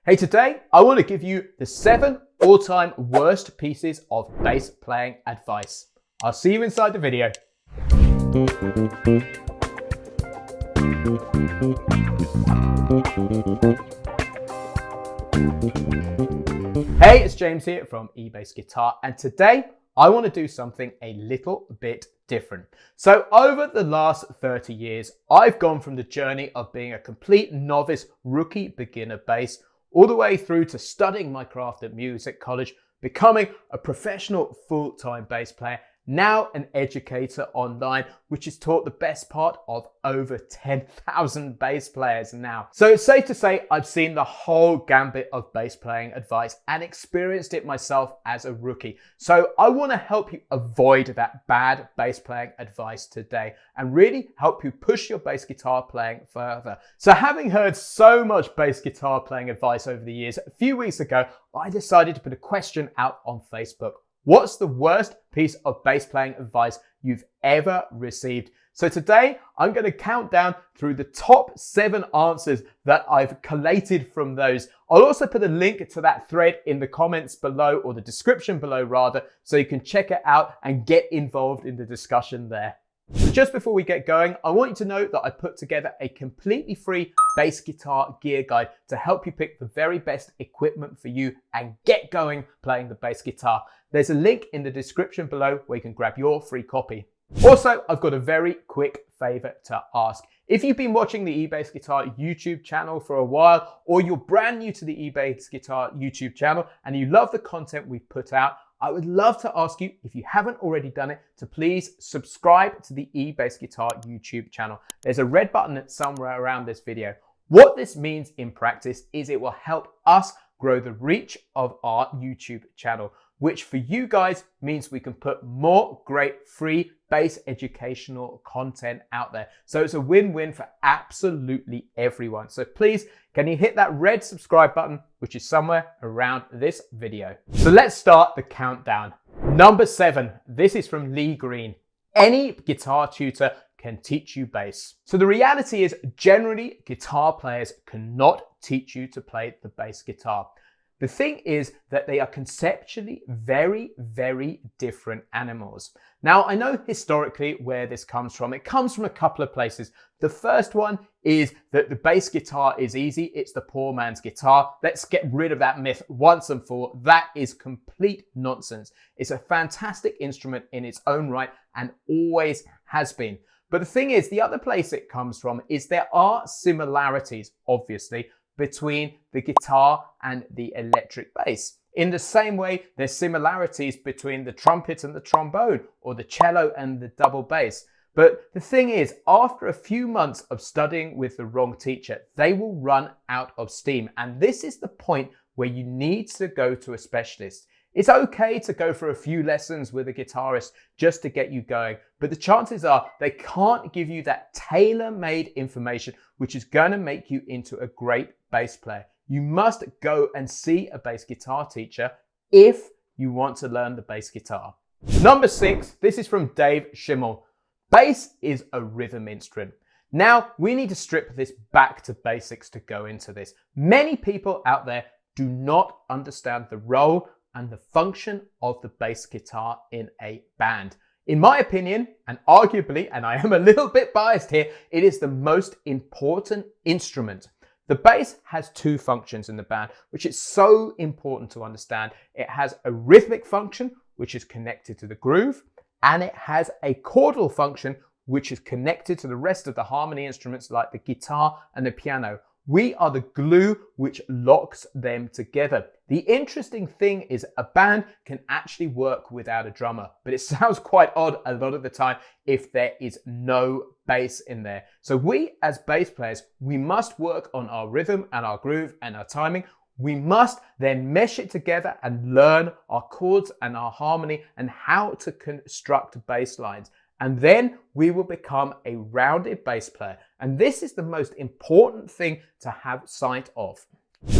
Hey, today I want to give you the 7 all-time worst pieces of bass playing advice. I'll see you inside the video. Hey, it's James here from eBassGuitar, and today I want to do something a little bit different. So over the last 30 years, I've gone from the journey of being a complete novice, rookie, beginner bass, all the way through to studying my craft at music college, becoming a professional full-time bass player, now an educator online, which has taught the best part of over 10,000 bass players now. So it's safe to say I've seen the whole gambit of bass playing advice and experienced it myself as a rookie. So I want to help you avoid that bad bass playing advice today and really help you push your bass guitar playing further. So having heard so much bass guitar playing advice over the years, a few weeks ago, I decided to put a question out on Facebook. What's the worst piece of bass playing advice you've ever received? So today I'm going to count down through the top 7 answers that I've collated from those. I'll also put a link to that thread in the comments below, or the description below rather, so you can check it out and get involved in the discussion there. So just before we get going, I want you to know that I put together a completely free bass guitar gear guide to help you pick the very best equipment for you and get going playing the bass guitar. There's a link in the description below where you can grab your free copy. Also, I've got a very quick favor to ask. If you've been watching the eBassGuitar YouTube channel for a while, or you're brand new to the eBassGuitar YouTube channel and you love the content we put out, I would love to ask you, if you haven't already done it, to please subscribe to the eBassGuitar YouTube channel. There's a red button somewhere around this video. What this means in practice is it will help us grow the reach of our YouTube channel, which for you guys means we can put more great free bass educational content out there. So it's a win-win for absolutely everyone. So please, can you hit that red subscribe button, which is somewhere around this video. So let's start the countdown. Number 7, this is from Lee Green. Any guitar tutor can teach you bass. So the reality is, generally, guitar players cannot teach you to play the bass guitar. The thing is that they are conceptually very, very different animals. Now, I know historically where this comes from. It comes from a couple of places. The first one is that the bass guitar is easy. It's the poor man's guitar. Let's get rid of that myth once and for all. That is complete nonsense. It's a fantastic instrument in its own right and always has been. But the thing is, the other place it comes from is there are similarities, obviously, between the guitar and the electric bass. In the same way, there's similarities between the trumpet and the trombone, or the cello and the double bass. But the thing is, after a few months of studying with the wrong teacher, they will run out of steam. And this is the point where you need to go to a specialist. It's okay to go for a few lessons with a guitarist just to get you going, but the chances are they can't give you that tailor-made information which is going to make you into a great bass player. You must go and see a bass guitar teacher if you want to learn the bass guitar. Number 6, this is from Dave Schimmel. Bass is a rhythm instrument. Now, we need to strip this back to basics to go into this. Many people out there do not understand the role and the function of the bass guitar in a band. In my opinion, and arguably, and I am a little bit biased here, it is the most important instrument. The bass has 2 functions in the band, which is so important to understand. It has a rhythmic function, which is connected to the groove, and it has a chordal function, which is connected to the rest of the harmony instruments like the guitar and the piano. We are the glue which locks them together. The interesting thing is a band can actually work without a drummer, but it sounds quite odd a lot of the time if there is no bass in there. So we as bass players, we must work on our rhythm and our groove and our timing. We must then mesh it together and learn our chords and our harmony and how to construct bass lines. And then we will become a rounded bass player. And this is the most important thing to have sight of.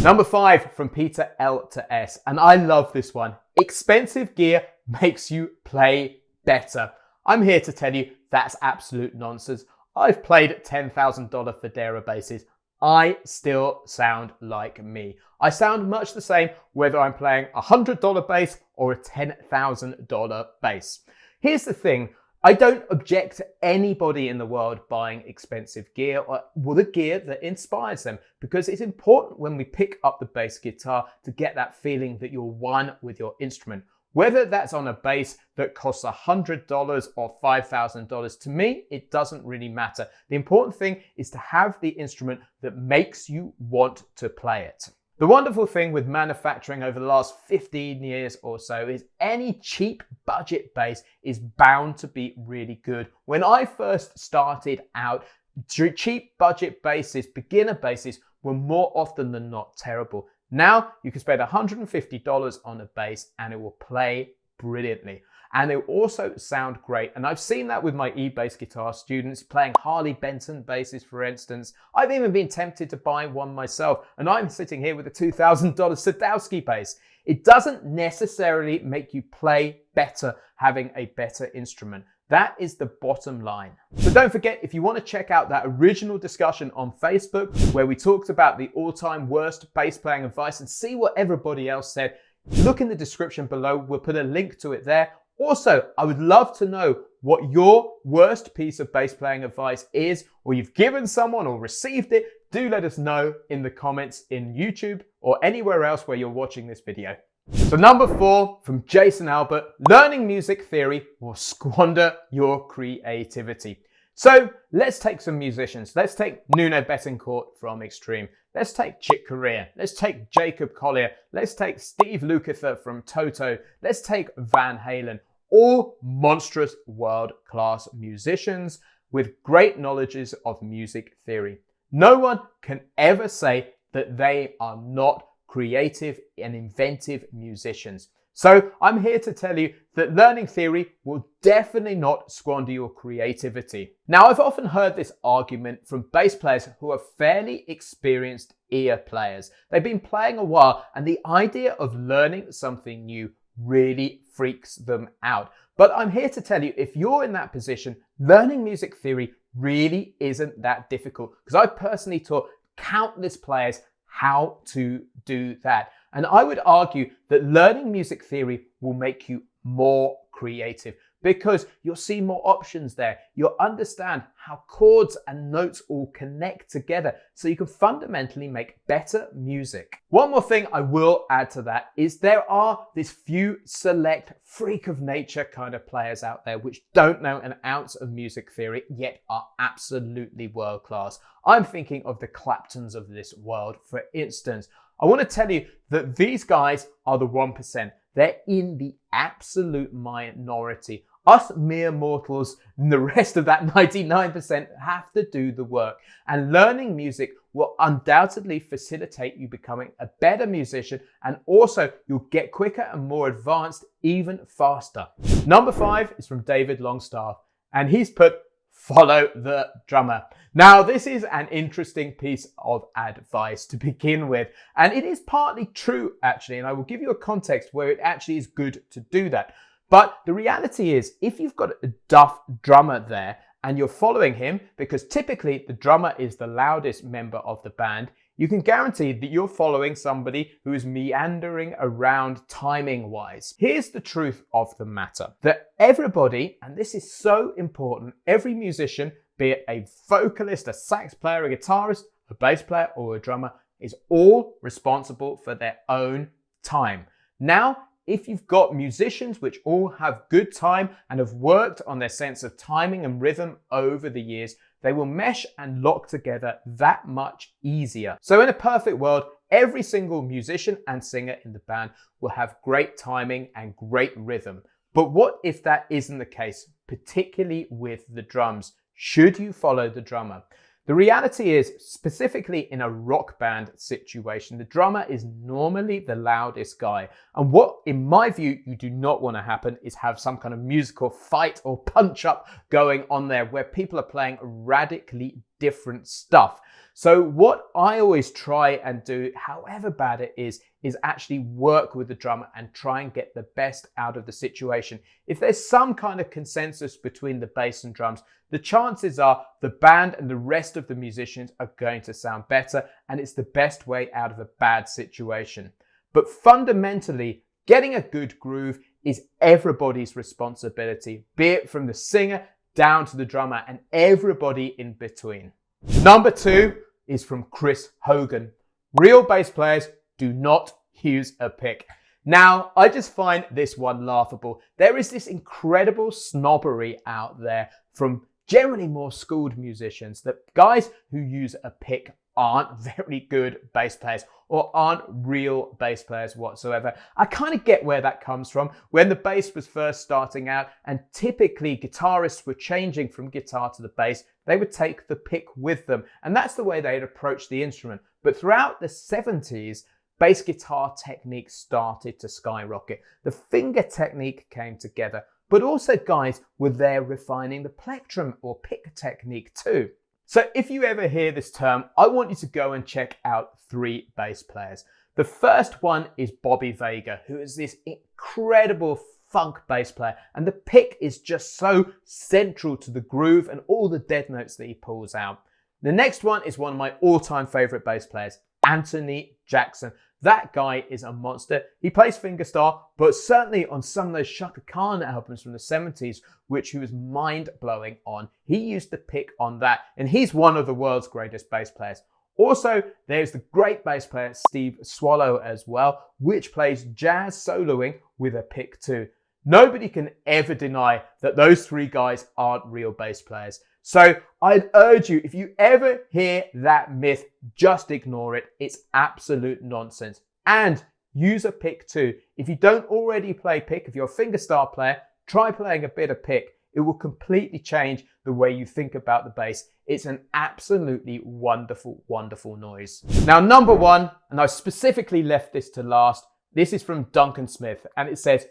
Number 5, from Peter L to S. And I love this one. Expensive gear makes you play better. I'm here to tell you that's absolute nonsense. I've played $10,000 Federa basses. I still sound like me. I sound much the same whether I'm playing a $100 bass or a $10,000 bass. Here's the thing. I don't object to anybody in the world buying expensive gear or the gear that inspires them, because it's important when we pick up the bass guitar to get that feeling that you're one with your instrument. Whether that's on a bass that costs $100 or $5,000, to me, it doesn't really matter. The important thing is to have the instrument that makes you want to play it. The wonderful thing with manufacturing over the last 15 years or so is any cheap budget bass is bound to be really good. When I first started out, cheap budget basses, beginner basses, were more often than not terrible. Now you can spend $150 on a bass and it will play brilliantly. And it will also sound great. And I've seen that with my eBassGuitar students playing Harley Benton basses, for instance. I've even been tempted to buy one myself, and I'm sitting here with a $2,000 Sadowski bass. It doesn't necessarily make you play better having a better instrument. That is the bottom line. So don't forget, if you want to check out that original discussion on Facebook where we talked about the all-time worst bass playing advice and see what everybody else said, look in the description below. We'll put a link to it there. Also, I would love to know what your worst piece of bass playing advice is, or you've given someone or received it. Do let us know in the comments in YouTube or anywhere else where you're watching this video. So number 4 from Jason Albert, learning music theory will squander your creativity. So let's take some musicians. Let's take Nuno Bettencourt from Extreme. Let's take Chick Corea. Let's take Jacob Collier. Let's take Steve Lukather from Tutor. Let's take Van Halen. All monstrous world-class musicians with great knowledges of music theory. No one can ever say that they are not creative and inventive musicians. So I'm here to tell you that learning theory will definitely not squander your creativity. Now, I've often heard this argument from bass players who are fairly experienced ear players. They've been playing a while and the idea of learning something new really freaks them out. But I'm here to tell you, if you're in that position, learning music theory really isn't that difficult, because I've personally taught countless players how to do that. And I would argue that learning music theory will make you more creative because you'll see more options there. You'll understand how chords and notes all connect together so you can fundamentally make better music. One more thing I will add to that is there are this few select freak of nature kind of players out there which don't know an ounce of music theory yet are absolutely world class. I'm thinking of the Claptons of this world, for instance. I want to tell you that these guys are the 1%. They're in the absolute minority. Us mere mortals and the rest of that 99% have to do the work. And learning music will undoubtedly facilitate you becoming a better musician, and also you'll get quicker and more advanced even faster. Number 5 is from David Longstaff, and he's put, follow the drummer. Now, this is an interesting piece of advice to begin with, and it is partly true actually, and I will give you a context where it actually is good to do that. But the reality is, if you've got a duff drummer there and you're following him, because typically the drummer is the loudest member of the band, you can guarantee that you're following somebody who is meandering around timing wise. Here's the truth of the matter, that everybody, and this is so important, every musician, be it a vocalist, a sax player, a guitarist, a bass player, or a drummer, is all responsible for their own time. Now, if you've got musicians which all have good time and have worked on their sense of timing and rhythm over the years, they will mesh and lock together that much easier. So in a perfect world, every single musician and singer in the band will have great timing and great rhythm. But what if that isn't the case, particularly with the drums? Should you follow the drummer? The reality is, specifically in a rock band situation, the drummer is normally the loudest guy. And what, in my view, you do not want to happen is have some kind of musical fight or punch up going on there where people are playing radically different stuff. So what I always try and do, however bad it is actually work with the drummer and try and get the best out of the situation. If there's some kind of consensus between the bass and drums, the chances are the band and the rest of the musicians are going to sound better, and it's the best way out of a bad situation. But fundamentally, getting a good groove is everybody's responsibility, be it from the singer down to the drummer and everybody in between. Number 2 is from Chris Hogan. Real bass players do not use a pick. Now, I just find this one laughable. There is this incredible snobbery out there from generally more schooled musicians that guys who use a pick aren't very good bass players or aren't real bass players whatsoever. I kind of get where that comes from. When the bass was first starting out and typically guitarists were changing from guitar to the bass, they would take the pick with them, and that's the way they'd approach the instrument. But throughout the 70s, bass guitar technique started to skyrocket. The finger technique came together, but also guys were there refining the plectrum or pick technique too. So if you ever hear this term, I want you to go and check out 3 bass players. The first one is Bobby Vega, who is this incredible funk bass player, and the pick is just so central to the groove and all the dead notes that he pulls out. The next one is one of my all-time favorite bass players, Anthony Jackson. That guy is a monster. He plays fingerstyle, but certainly on some of those Chaka Khan albums from the 70s, which he was mind-blowing on, he used the pick on that, and he's one of the world's greatest bass players. Also, there's the great bass player Steve Swallow as well, which plays jazz soloing with a pick too. Nobody can ever deny that those 3 guys aren't real bass players. So I'd urge you, if you ever hear that myth, just ignore it. It's absolute nonsense. And use a pick too. If you don't already play pick, if you're a fingerstyle player, try playing a bit of pick. It will completely change the way you think about the bass. It's an absolutely wonderful, wonderful noise. Now, number 1, and I specifically left this to last, this is from Duncan Smith, and it says,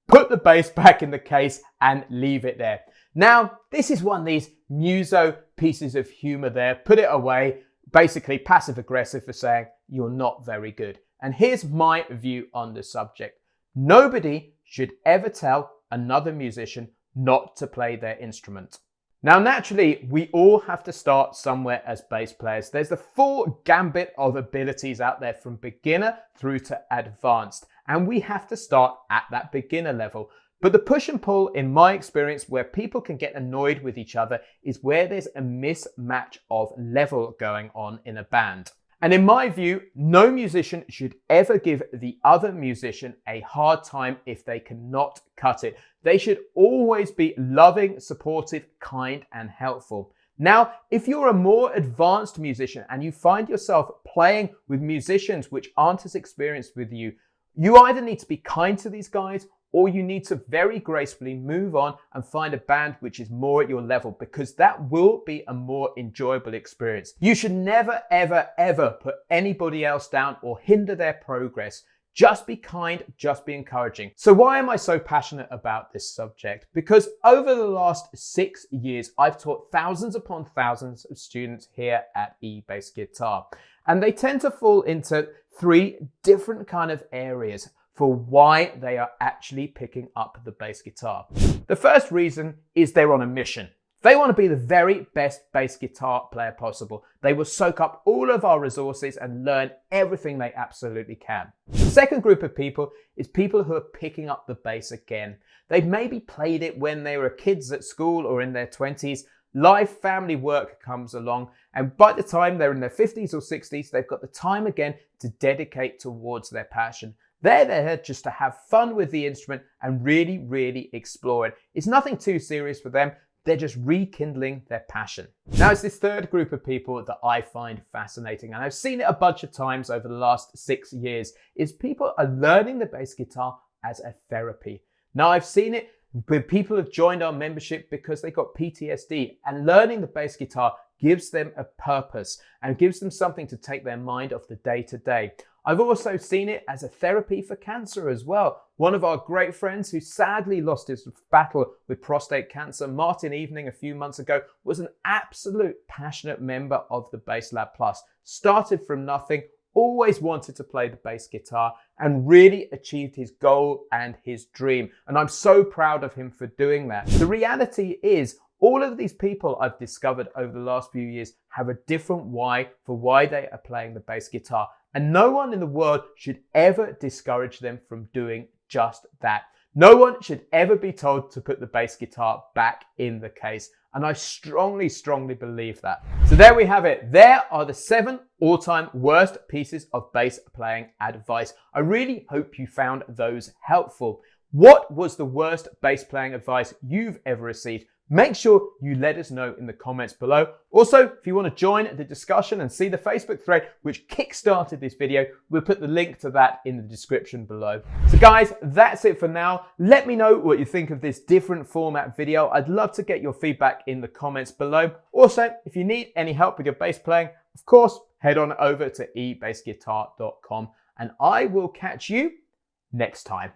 put the bass back in the case and leave it there. Now, this is one of these muso pieces of humor there. Put it away, basically passive aggressive for saying you're not very good. And here's my view on the subject. Nobody should ever tell another musician not to play their instrument. Now, naturally, we all have to start somewhere as bass players. There's the full gambit of abilities out there from beginner through to advanced, and we have to start at that beginner level. But the push and pull, in my experience, where people can get annoyed with each other is where there's a mismatch of level going on in a band. And in my view, no musician should ever give the other musician a hard time if they cannot cut it. They should always be loving, supportive, kind, and helpful. Now, if you're a more advanced musician and you find yourself playing with musicians which aren't as experienced with you, you either need to be kind to these guys or you need to very gracefully move on and find a band which is more at your level, because that will be a more enjoyable experience. You should never, ever, ever put anybody else down or hinder their progress. Just be kind, just be encouraging. So why am I so passionate about this subject? Because over the last 6 years, I've taught thousands upon thousands of students here at eBassGuitar. And they tend to fall into 3 different kind of areas for why they are actually picking up the bass guitar. The first reason is they're on a mission. They want to be the very best bass guitar player possible. They will soak up all of our resources and learn everything they absolutely can. The second group of people is people who are picking up the bass again. They've maybe played it when they were kids at school or in their 20s. Life, family, work comes along, and by the time they're in their 50s or 60s, they've got the time again to dedicate towards their passion. They're there just to have fun with the instrument and really, really explore it. It's nothing too serious for them. They're just rekindling their passion. Now, it's this third group of people that I find fascinating, and I've seen it a bunch of times over the last 6 years, is people are learning the bass guitar as a therapy. Now, I've seen it with people who have joined our membership because they got PTSD, and learning the bass guitar gives them a purpose and gives them something to take their mind off the day to day. I've also seen it as a therapy for cancer as well. One of our great friends who sadly lost his battle with prostate cancer, Martin Evening, a few months ago, was an absolute passionate member of the Bass Lab Plus. Started from nothing, always wanted to play the bass guitar, and really achieved his goal and his dream. And I'm so proud of him for doing that. The reality is, all of these people I've discovered over the last few years have a different why for why they are playing the bass guitar. And no one in the world should ever discourage them from doing just that. No one should ever be told to put the bass guitar back in the case. And I strongly, strongly believe that. So there we have it. There are the 7 all-time worst pieces of bass playing advice. I really hope you found those helpful. What was the worst bass playing advice you've ever received? Make sure you let us know in the comments below. Also, if you want to join the discussion and see the Facebook thread which kickstarted this video, we'll put the link to that in the description below. So guys, that's it for now. Let me know what you think of this different format video. I'd love to get your feedback in the comments below. Also, if you need any help with your bass playing, of course, head on over to eBassGuitar.com and I will catch you next time.